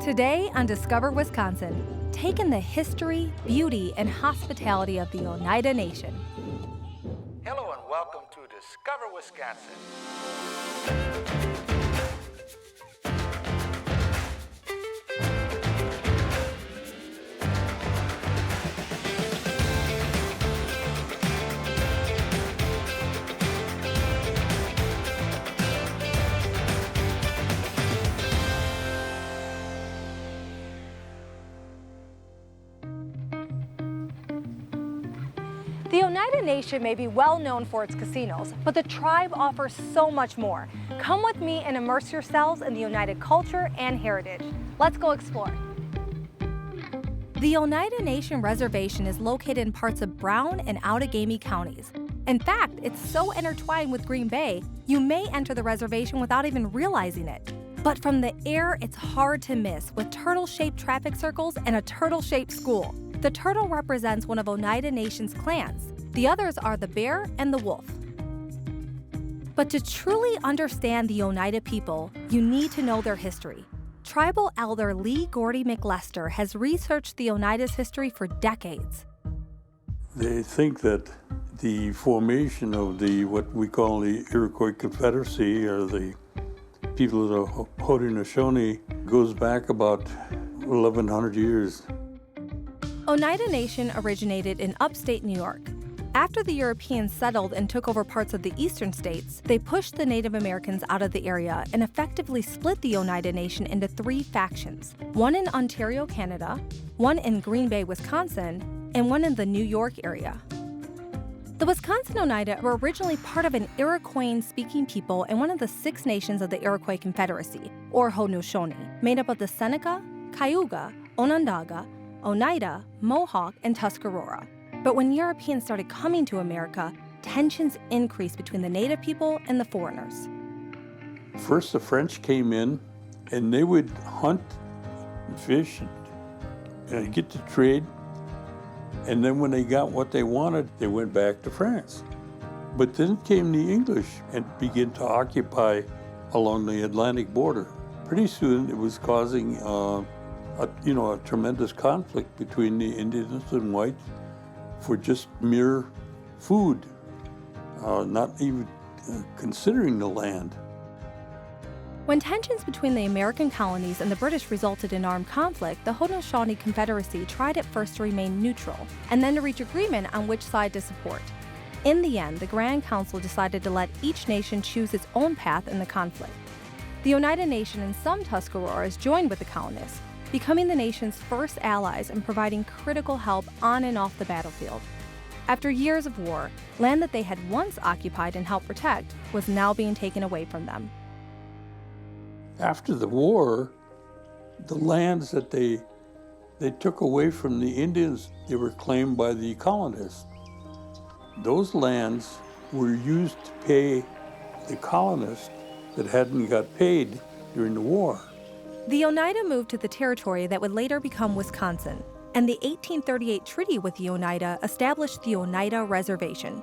Today on Discover Wisconsin, take in the history, beauty, and hospitality of the Oneida Nation. Hello and welcome to Discover Wisconsin. The Oneida Nation may be well known for its casinos, but the tribe offers so much more. Come with me and immerse yourselves in the Oneida culture and heritage. Let's go explore. The Oneida Nation Reservation is located in parts of Brown and Outagamie counties. In fact, it's so intertwined with Green Bay, you may enter the reservation without even realizing it. But from the air, it's hard to miss with turtle-shaped traffic circles and a turtle-shaped school. The turtle represents one of Oneida Nation's clans. The others are the bear and the wolf. But to truly understand the Oneida people, you need to know their history. Tribal elder Lee Gordy McLester has researched the Oneida's history for decades. They think that the formation of what we call the Iroquois Confederacy, or the people of the Haudenosaunee, goes back about 1,100 years. Oneida Nation originated in upstate New York. After the Europeans settled and took over parts of the eastern states, they pushed the Native Americans out of the area and effectively split the Oneida Nation into three factions: one in Ontario, Canada, one in Green Bay, Wisconsin, and one in the New York area. The Wisconsin Oneida were originally part of an Iroquoian-speaking people and one of the 6 nations of the Iroquois Confederacy, or Haudenosaunee, made up of the Seneca, Cayuga, Onondaga, Oneida, Mohawk, and Tuscarora. But when Europeans started coming to America, tensions increased between the native people and the foreigners. First, the French came in, and they would hunt and fish and get to trade. And then when they got what they wanted, they went back to France. But then came the English and began to occupy along the Atlantic border. Pretty soon, it was causing a tremendous conflict between the Indians and whites for just mere food, not even considering the land. When tensions between the American colonies and the British resulted in armed conflict, the Haudenosaunee Confederacy tried at first to remain neutral and then to reach agreement on which side to support. In the end, the Grand Council decided to let each nation choose its own path in the conflict. The Oneida Nation and some Tuscaroras joined with the colonists, becoming the nation's first allies and providing critical help on and off the battlefield. After years of war, land that they had once occupied and helped protect was now being taken away from them. After the war, the lands that they took away from the Indians, they were claimed by the colonists. Those lands were used to pay the colonists that hadn't got paid during the war. The Oneida moved to the territory that would later become Wisconsin, and the 1838 treaty with the Oneida established the Oneida Reservation.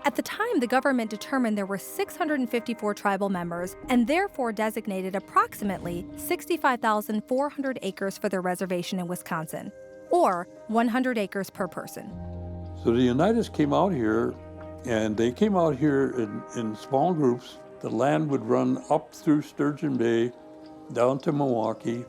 At the time, the government determined there were 654 tribal members and therefore designated approximately 65,400 acres for their reservation in Wisconsin, or 100 acres per person. So the Oneidas came out here, and they came out here in small groups. The land would run up through Sturgeon Bay, down to Milwaukee,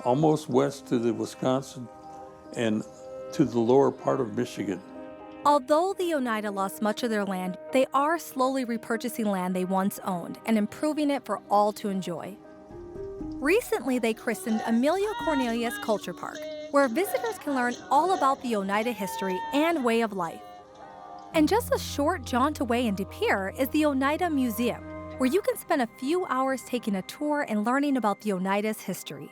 almost west to the Wisconsin, and to the lower part of Michigan. Although the Oneida lost much of their land, they are slowly repurchasing land they once owned and improving it for all to enjoy. Recently, they christened Amelia Cornelius Culture Park, where visitors can learn all about the Oneida history and way of life. And just a short jaunt away in De Pere is the Oneida Museum, where you can spend a few hours taking a tour and learning about the Oneida's history.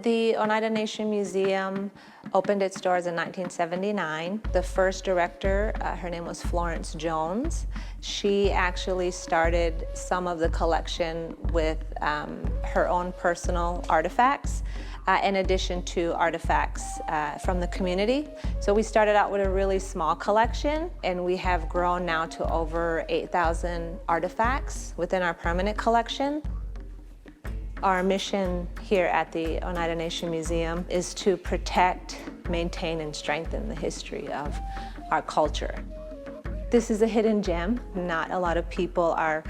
The Oneida Nation Museum opened its doors in 1979. The first director, her name was Florence Jones. She actually started some of the collection with her own personal artifacts, in addition to artifacts from the community. So we started out with a really small collection, and we have grown now to over 8,000 artifacts within our permanent collection. Our mission here at the Oneida Nation Museum is to protect, maintain, and strengthen the history of our culture. This is a hidden gem. Not a lot of people are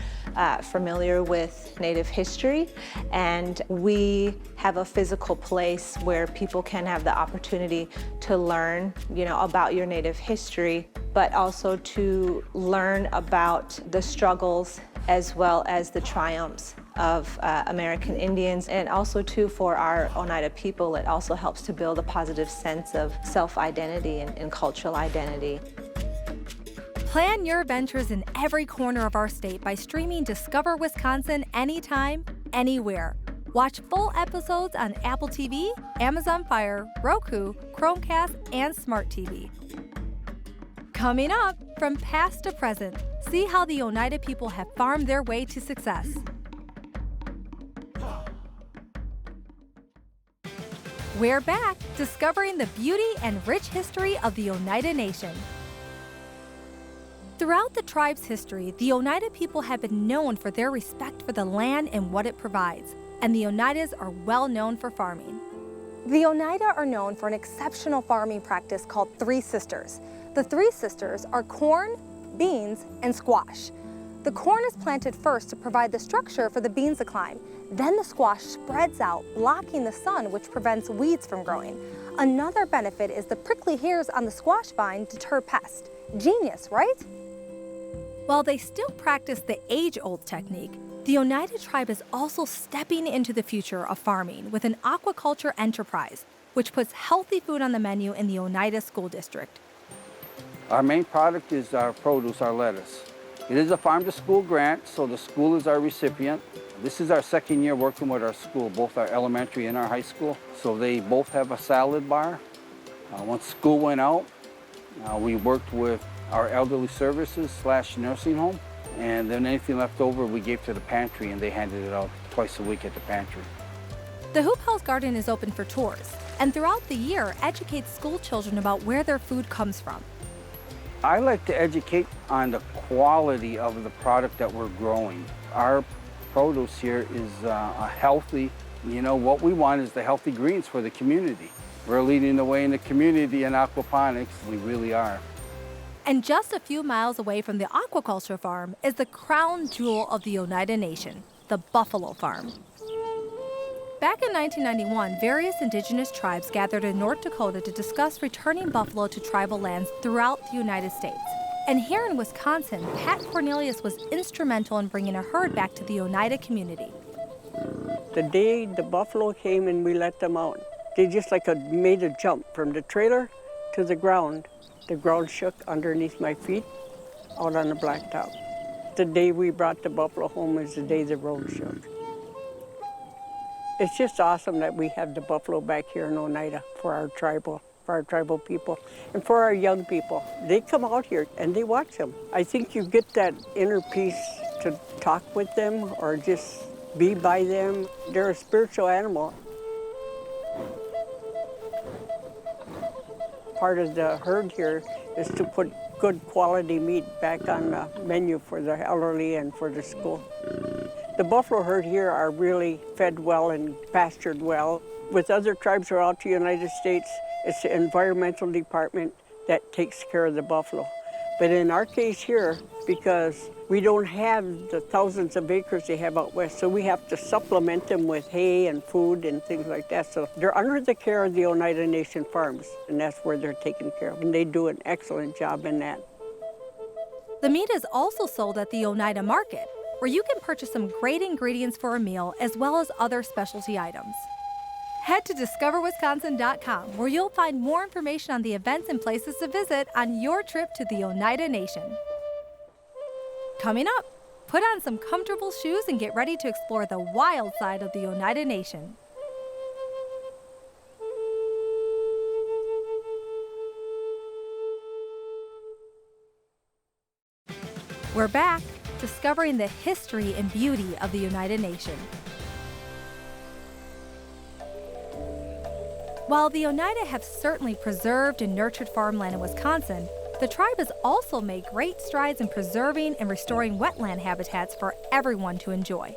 familiar with Native history, and we have a physical place where people can have the opportunity to learn, about your Native history, but also to learn about the struggles as well as the triumphs of American Indians, and also too for our Oneida people, it also helps to build a positive sense of self-identity and cultural identity. Plan your adventures in every corner of our state by streaming Discover Wisconsin anytime, anywhere. Watch full episodes on Apple TV, Amazon Fire, Roku, Chromecast, and Smart TV. Coming up, from past to present, see how the Oneida people have farmed their way to success. We're back, discovering the beauty and rich history of the Oneida Nation. Throughout the tribe's history, the Oneida people have been known for their respect for the land and what it provides, and the Oneidas are well known for farming. The Oneida are known for an exceptional farming practice called Three Sisters. The Three Sisters are corn, beans, and squash. The corn is planted first to provide the structure for the beans to climb. Then the squash spreads out, blocking the sun, which prevents weeds from growing. Another benefit is the prickly hairs on the squash vine deter pests. Genius, right? While they still practice the age-old technique, the Oneida tribe is also stepping into the future of farming with an aquaculture enterprise, which puts healthy food on the menu in the Oneida School District. Our main product is our produce, our lettuce. It is a farm-to-school grant, so the school is our recipient. This is our second year working with our school, both our elementary and our high school. So they both have a salad bar. Once school went out, we worked with our elderly services / nursing home, and then anything left over we gave to the pantry, and they handed it out twice a week at the pantry. The Hoop House Garden is open for tours, and throughout the year educates school children about where their food comes from. I like to educate on the quality of the product that we're growing. Our produce here is a healthy, what we want is the healthy greens for the community. We're leading the way in the community in aquaponics, we really are. And just a few miles away from the aquaculture farm is the crown jewel of the Oneida Nation, the buffalo farm. Back in 1991, various indigenous tribes gathered in North Dakota to discuss returning buffalo to tribal lands throughout the United States. And here in Wisconsin, Pat Cornelius was instrumental in bringing a herd back to the Oneida community. The day the buffalo came and we let them out, they just made a jump from the trailer to the ground. The ground shook underneath my feet out on the blacktop. The day we brought the buffalo home is the day the road shook. It's just awesome that we have the buffalo back here in Oneida for our tribal people and for our young people. They come out here and they watch them. I think you get that inner peace to talk with them or just be by them. They're a spiritual animal. Part of the herd here is to put good quality meat back on the menu for the elderly and for the school. The buffalo herd here are really fed well and pastured well. With other tribes throughout the United States, it's the environmental department that takes care of the buffalo. But in our case here, because we don't have the thousands of acres they have out west, so we have to supplement them with hay and food and things like that. So they're under the care of the Oneida Nation farms, and that's where they're taken care of. And they do an excellent job in that. The meat is also sold at the Oneida Market, where you can purchase some great ingredients for a meal as well as other specialty items. Head to discoverwisconsin.com, where you'll find more information on the events and places to visit on your trip to the Oneida Nation. Coming up, put on some comfortable shoes and get ready to explore the wild side of the Oneida Nation. We're back, discovering the history and beauty of the Oneida Nation. While the Oneida have certainly preserved and nurtured farmland in Wisconsin, the tribe has also made great strides in preserving and restoring wetland habitats for everyone to enjoy.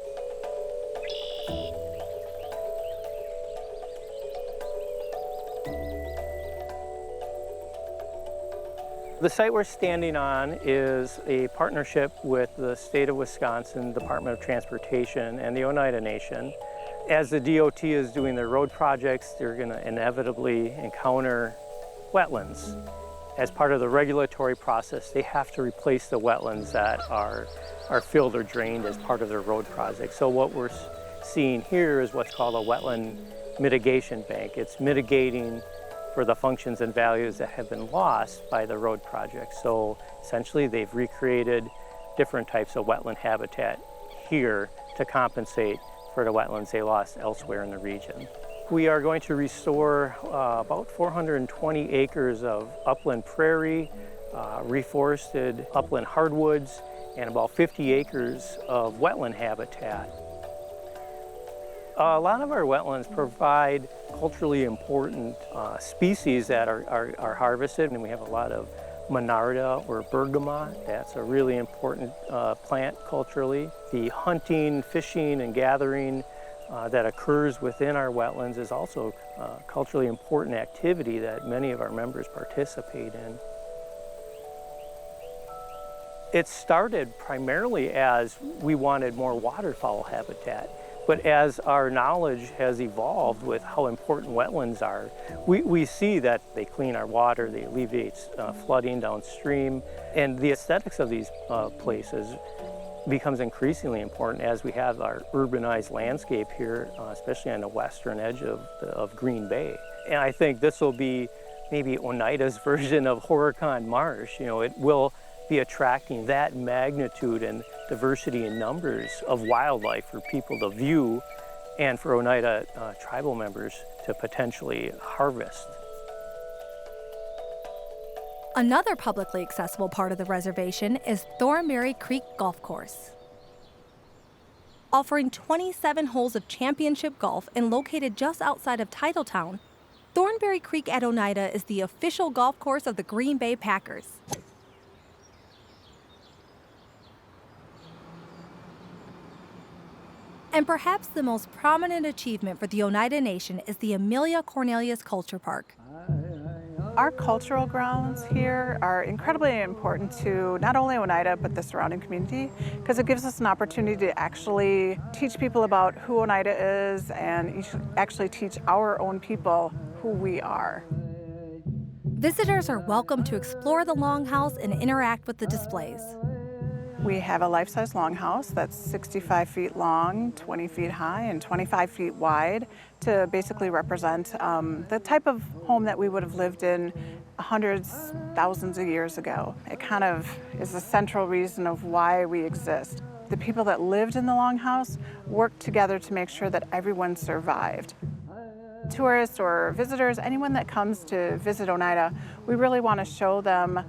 The site we're standing on is a partnership with the state of Wisconsin Department of Transportation and the Oneida Nation. As the DOT is doing their road projects, they're going to inevitably encounter wetlands. As part of the regulatory process, they have to replace the wetlands that are filled or drained as part of their road project. So what we're seeing here is what's called a wetland mitigation bank. It's mitigating for the functions and values that have been lost by the road project. So essentially they've recreated different types of wetland habitat here to compensate for the wetlands they lost elsewhere in the region. We are going to restore about 420 acres of upland prairie, reforested upland hardwoods, and about 50 acres of wetland habitat. A lot of our wetlands provide culturally important species that are harvested, and we have a lot of monarda or bergamot. That's a really important plant culturally. The hunting, fishing, and gathering that occurs within our wetlands is also a culturally important activity that many of our members participate in. It started primarily as we wanted more waterfowl habitat. But as our knowledge has evolved with how important wetlands are, we see that they clean our water, they alleviate flooding downstream, and the aesthetics of these places becomes increasingly important as we have our urbanized landscape here, especially on the western edge of Green Bay. And I think this will be maybe Oneida's version of Horicon Marsh. You know, it will be attracting that magnitude and diversity in numbers of wildlife for people to view and for Oneida tribal members to potentially harvest. Another publicly accessible part of the reservation is Thornberry Creek Golf Course. Offering 27 holes of championship golf and located just outside of Titletown, Thornberry Creek at Oneida is the official golf course of the Green Bay Packers. And perhaps the most prominent achievement for the Oneida Nation is the Amelia Cornelius Culture Park. Our cultural grounds here are incredibly important to not only Oneida, but the surrounding community, because it gives us an opportunity to actually teach people about who Oneida is and actually teach our own people who we are. Visitors are welcome to explore the Longhouse and interact with the displays. We have a life-size longhouse that's 65 feet long, 20 feet high, and 25 feet wide to basically represent the type of home that we would have lived in hundreds, thousands of years ago. It kind of is the central reason of why we exist. The people that lived in the longhouse worked together to make sure that everyone survived. Tourists or visitors, anyone that comes to visit Oneida, we really want to show them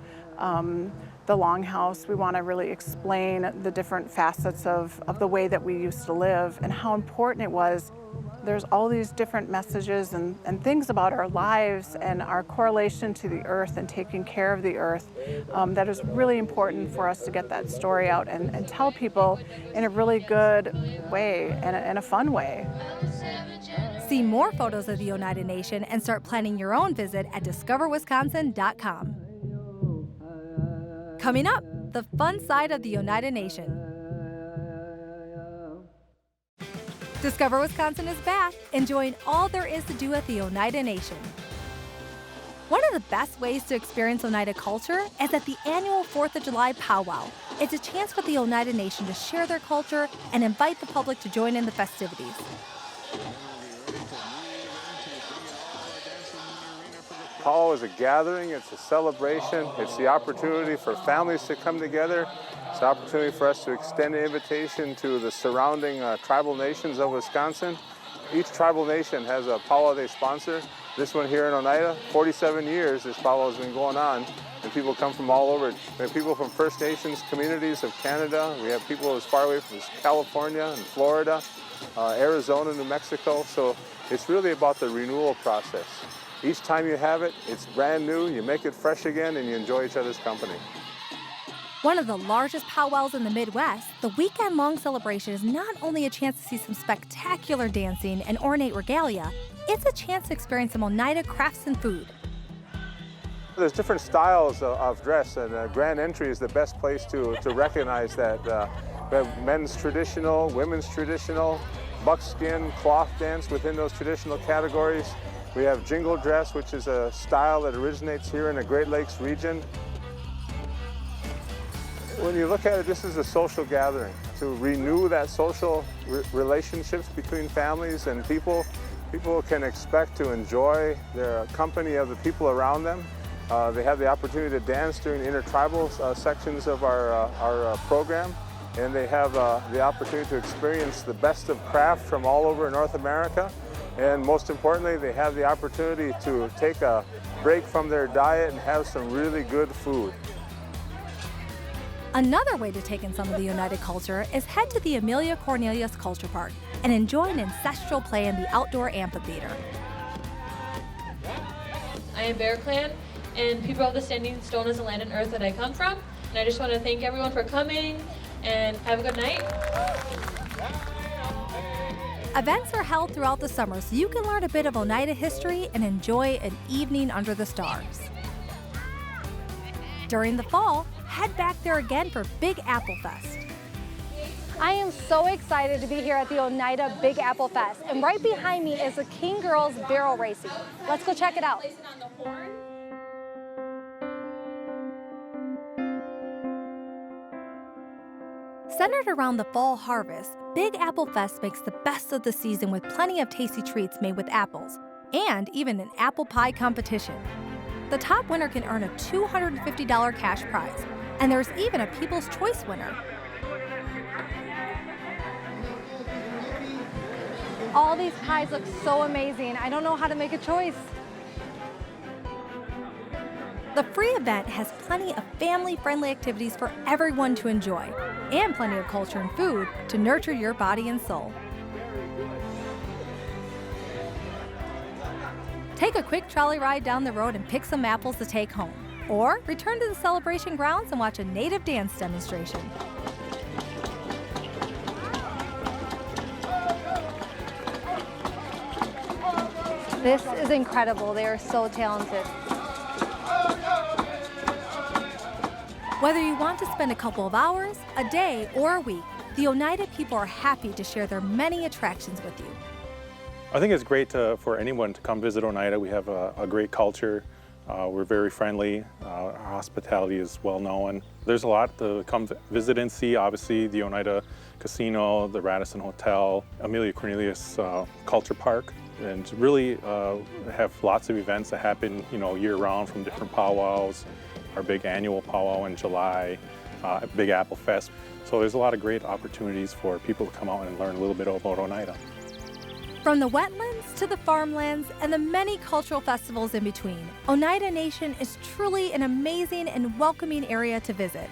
the Longhouse. We want to really explain the different facets of the way that we used to live and how important it was. There's all these different messages and things about our lives and our correlation to the earth and taking care of the earth that is really important for us to get that story out and tell people in a really good way and a fun way. See more photos of the Oneida Nation and start planning your own visit at discoverwisconsin.com. Coming up, the fun side of the Oneida Nation. Discover Wisconsin is back, enjoying all there is to do at the Oneida Nation. One of the best ways to experience Oneida culture is at the annual 4th of July powwow. It's a chance for the Oneida Nation to share their culture and invite the public to join in the festivities. Powwow is a gathering, it's a celebration, it's the opportunity for families to come together. It's an opportunity for us to extend an invitation to the surrounding tribal nations of Wisconsin. Each tribal nation has a powwow they sponsor. This one here in Oneida, 47 years this powwow has been going on, and people come from all over. We have people from First Nations communities of Canada. We have people as far away from California and Florida, Arizona, New Mexico. So it's really about the renewal process. Each time you have it, it's brand new, you make it fresh again, and you enjoy each other's company. One of the largest powwows in the Midwest, the weekend-long celebration is not only a chance to see some spectacular dancing and ornate regalia, it's a chance to experience some Oneida crafts and food. There's different styles of dress, and Grand Entry is the best place to recognize that. We have men's traditional, women's traditional, buckskin, cloth dance within those traditional categories. We have jingle dress, which is a style that originates here in the Great Lakes region. When you look at it, this is a social gathering. To renew that social relationships between families and people, people can expect to enjoy the company of the people around them. They have the opportunity to dance during the intertribal sections of our program, and they have the opportunity to experience the best of craft from all over North America. And most importantly, they have the opportunity to take a break from their diet and have some really good food. Another way to take in some of the Oneida culture is head to the Amelia Cornelius Culture Park and enjoy an ancestral play in the outdoor amphitheater. I am Bear Clan, and people of the Standing Stone is the land and earth that I come from. And I just want to thank everyone for coming, and have a good night. Events are held throughout the summer so you can learn a bit of Oneida history and enjoy an evening under the stars. During the fall, head back there again for Big Apple Fest. I am so excited to be here at the Oneida Big Apple Fest, and right behind me is the King Girls Barrel Racing. Let's go check it out. Centered around the fall harvest, Big Apple Fest makes the best of the season with plenty of tasty treats made with apples, and even an apple pie competition. The top winner can earn a $250 cash prize, and there's even a People's Choice winner. All these pies look so amazing. I don't know how to make a choice. The free event has plenty of family-friendly activities for everyone to enjoy, and plenty of culture and food to nurture your body and soul. Take a quick trolley ride down the road and pick some apples to take home, or return to the celebration grounds and watch a native dance demonstration. This is incredible. They are so talented. Whether you want to spend a couple of hours, a day, or a week, the Oneida people are happy to share their many attractions with you. I think it's great for anyone to come visit Oneida. We have a great culture. We're very friendly. Our hospitality is well known. There's a lot to come visit and see. Obviously, the Oneida Casino, the Radisson Hotel, Amelia Cornelius Culture Park, and really have lots of events that happen, year-round from different powwows. Our big annual powwow in July, Big Apple Fest. So there's a lot of great opportunities for people to come out and learn a little bit about Oneida. From the wetlands to the farmlands and the many cultural festivals in between, Oneida Nation is truly an amazing and welcoming area to visit.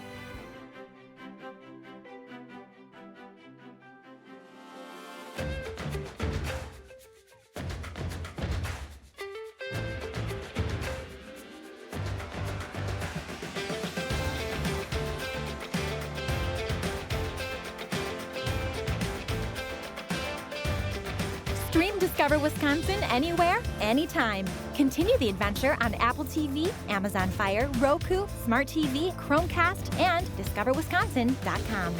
Stream Discover Wisconsin anywhere, anytime. Continue the adventure on Apple TV, Amazon Fire, Roku, Smart TV, Chromecast, and discoverwisconsin.com.